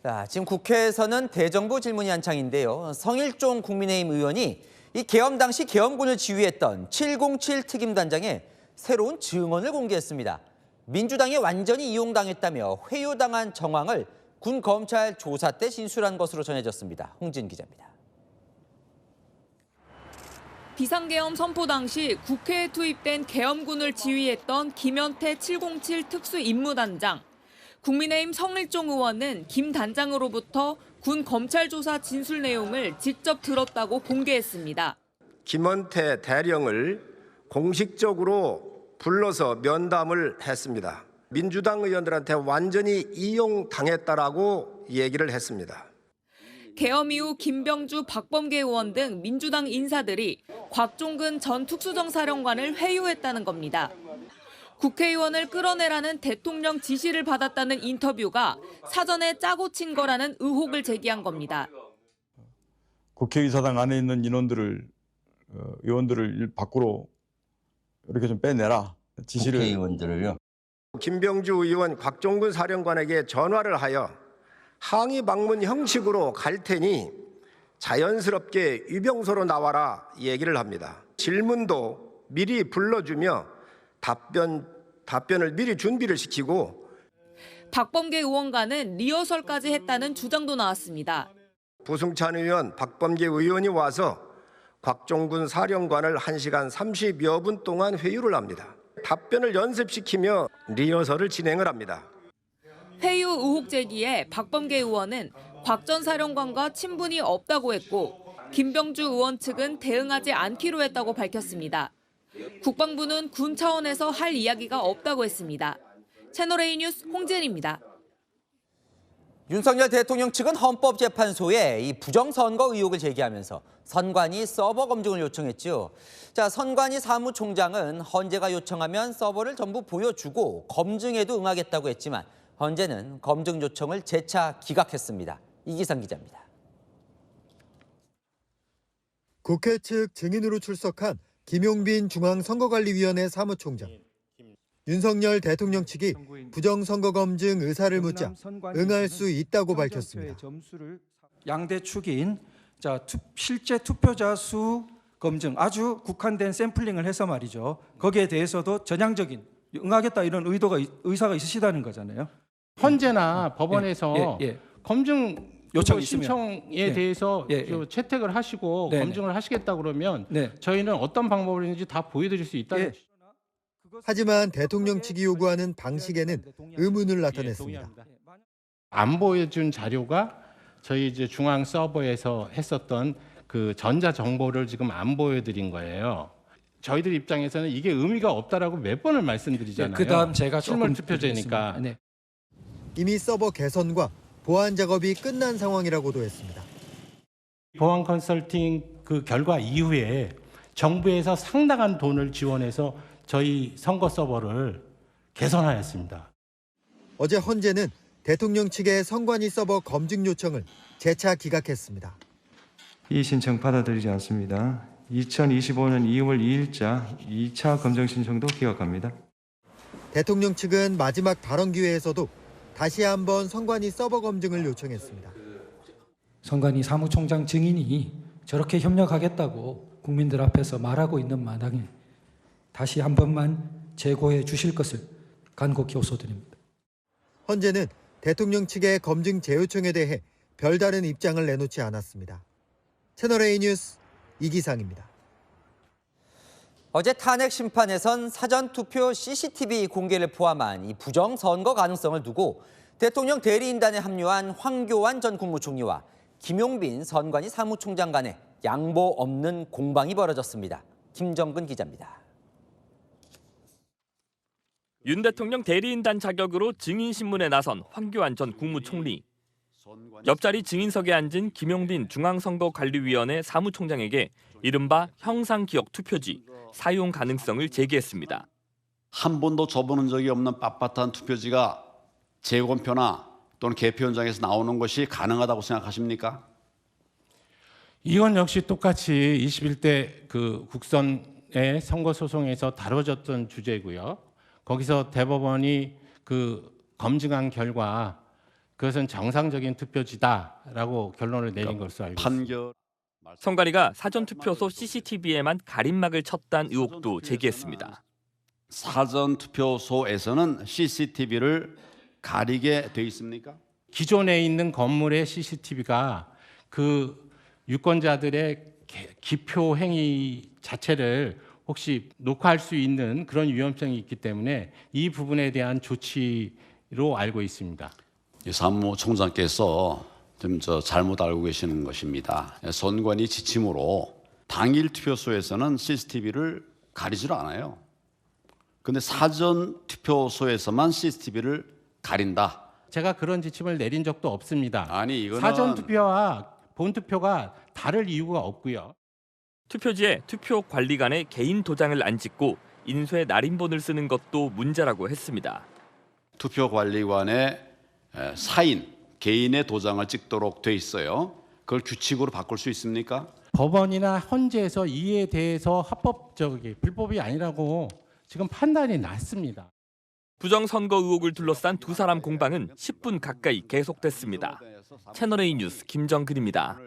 자, 지금 국회에서는 대정부 질문이 한창인데요. 성일종 국민의힘 의원이 이 계엄 당시 계엄군을 지휘했던 707 특임단장의 새로운 증언을 공개했습니다. 민주당에 완전히 이용당했다며 회유당한 정황을 군 검찰 조사 때 진술한 것으로 전해졌습니다. 홍진 기자입니다. 비상계엄 선포 당시 국회에 투입된 계엄군을 지휘했던 김현태 707 특수임무단장. 국민의힘 성일종 의원은 김 단장으로부터 군 검찰 조사 진술 내용을 직접 들었다고 공개했습니다. 김현태 대령을 공식적으로 불러서 면담을 했습니다. 민주당 의원들한테 완전히 이용당했다라고 얘기를 했습니다. 계엄 이후 김병주, 박범계 의원 등 민주당 인사들이 곽종근 전 특수정사령관을 회유했다는 겁니다. 국회의원을 끌어내라는 대통령 지시를 받았다는 인터뷰가 사전에 짜고 친 거라는 의혹을 제기한 겁니다. 국회의사당 안에 있는 의원들을 밖으로 이렇게 좀 빼내라 지시를. 국회의원들을요. 김병주 의원 곽종근 사령관에게 전화를 하여 항의 방문 형식으로 갈 테니 자연스럽게 유병소로 나와라 얘기를 합니다. 질문도 미리 불러주며 답변을 미리 준비를 시키고 박범계 의원과는 리허설까지 했다는 주장도 나왔습니다. 부승찬 의원, 박범계 의원이 와서 곽종근 사령관을 1시간 30여 분 동안 회유를 합니다. 답변을 연습시키며 리허설을 진행을 합니다. 회유 의혹 제기에 박범계 의원은 곽 전 사령관과 친분이 없다고 했고 김병주 의원 측은 대응하지 않기로 했다고 밝혔습니다. 국방부는 군 차원에서 할 이야기가 없다고 했습니다. 채널A 뉴스 홍진입니다. 윤석열 대통령 측은 헌법재판소에 이 부정선거 의혹을 제기하면서 선관위 서버 검증을 요청했죠. 자, 선관위 사무총장은 헌재가 요청하면 서버를 전부 보여주고 검증에도 응하겠다고 했지만 헌재는 검증 요청을 재차 기각했습니다. 이기상 기자입니다. 국회 측 증인으로 출석한 김용빈 중앙선거관리위원회 사무총장. 윤석열 대통령 측이 부정선거검증 의사를 묻자 응할 수 있다고 밝혔습니다. 양대 축인 실제 투표자 수 검증, 아주 국한된 샘플링을 해서 말이죠. 거기에 대해서도 전향적인 응하겠다 이런 의사가 있으시다는 거잖아요. 헌재나 법원에서 검증 요청이 신청에 대해서 채택을 하시고 검증을 하시겠다 그러면 저희는 어떤 방법을 있는지 다 보여드릴 수 있다는. 하지만 대통령 측이 요구하는 방식에는 의문을 나타냈습니다. 안 보여준 자료가 저희 이제 중앙 서버에서 했었던 그 전자 정보를 지금 안 보여드린 거예요. 저희들 입장에서는 이게 의미가 없다라고 몇 번을 말씀드리잖아요. 그다음 제가 실물 투표제니까. 이미 서버 개선과 보안 작업이 끝난 상황이라고도 했습니다. 보안 컨설팅 그 결과 이후에 정부에서 상당한 돈을 지원해서 저희 선거 서버를 개선하였습니다. 어제 헌재는 대통령 측의 선관위 서버 검증 요청을 재차 기각했습니다. 이 신청 받아들이지 않습니다. 2025년 2월 2일자 2차 검증 신청도 기각합니다. 대통령 측은 마지막 발언 기회에서도 다시 한번 선관위 서버 검증을 요청했습니다. 선관위 사무총장 증인이 저렇게 협력하겠다고 국민들 앞에서 말하고 있는 마당에 다시 한 번만 재고해 주실 것을 간곡히 호소드립니다. 헌재는 대통령 측의 검증 재요청에 대해 별다른 입장을 내놓지 않았습니다. 채널A 뉴스 이기상입니다. 어제 탄핵 심판에선 사전투표 CCTV 공개를 포함한 이 부정선거 가능성을 두고 대통령 대리인단에 합류한 황교안 전 국무총리와 김용빈 선관위 사무총장 간에 양보 없는 공방이 벌어졌습니다. 김정근 기자입니다. 윤 대통령 대리인단 자격으로 증인신문에 나선 황교안 전 국무총리. 옆자리 증인석에 앉은 김용빈 중앙선거관리위원회 사무총장에게 이른바 형상기억 투표지 사용 가능성을 제기했습니다. 한 번도 줘보는 적이 없는 빳빳한 투표지가 재검표나 또는 개표 현장에서 나오는 것이 가능하다고 생각하십니까? 이건 역시 똑같이 21대 그 국선의 선거 소송에서 다뤄졌던 주제고요. 거기서 대법원이 그 검증한 결과 그것은 정상적인 투표지다라고 결론을 내린 것으로 알고 있습니다. 판결 선관위가 사전투표소 CCTV에만 가림막을 쳤다는 의혹도 제기했습니다. 사전 투표소에서는 CCTV를 가리게 돼 있습니까? 기존에 있는 건물의 CCTV가 그 유권자들의 기표 행위 자체를 혹시 녹화할 수 있는 그런 위험성이 있기 때문에 이 부분에 대한 조치로 알고 있습니다. 사무총장께서 좀 잘못 알고 계시는 것입니다. 선관위 지침으로 당일 투표소에서는 CCTV를 가리질 않아요. 근데 사전 투표소에서만 CCTV를 가린다. 제가 그런 지침을 내린 적도 없습니다. 아니 이거는 사전 투표와 본 투표가 다를 이유가 없고요. 투표지에 투표 관리관의 개인 도장을 안 찍고 인쇄 날인본을 쓰는 것도 문제라고 했습니다. 투표관리관의 사인, 개인의 도장을 찍도록 돼 있어요. 그걸 규칙으로 바꿀 수 있습니까? 법원이나 헌재에서 이에 대해서 합법적이 불법이 아니라고 지금 판단이 났습니다. 부정선거 의혹을 둘러싼 두 사람 공방은 10분 가까이 계속됐습니다. 채널A 뉴스 김정근입니다.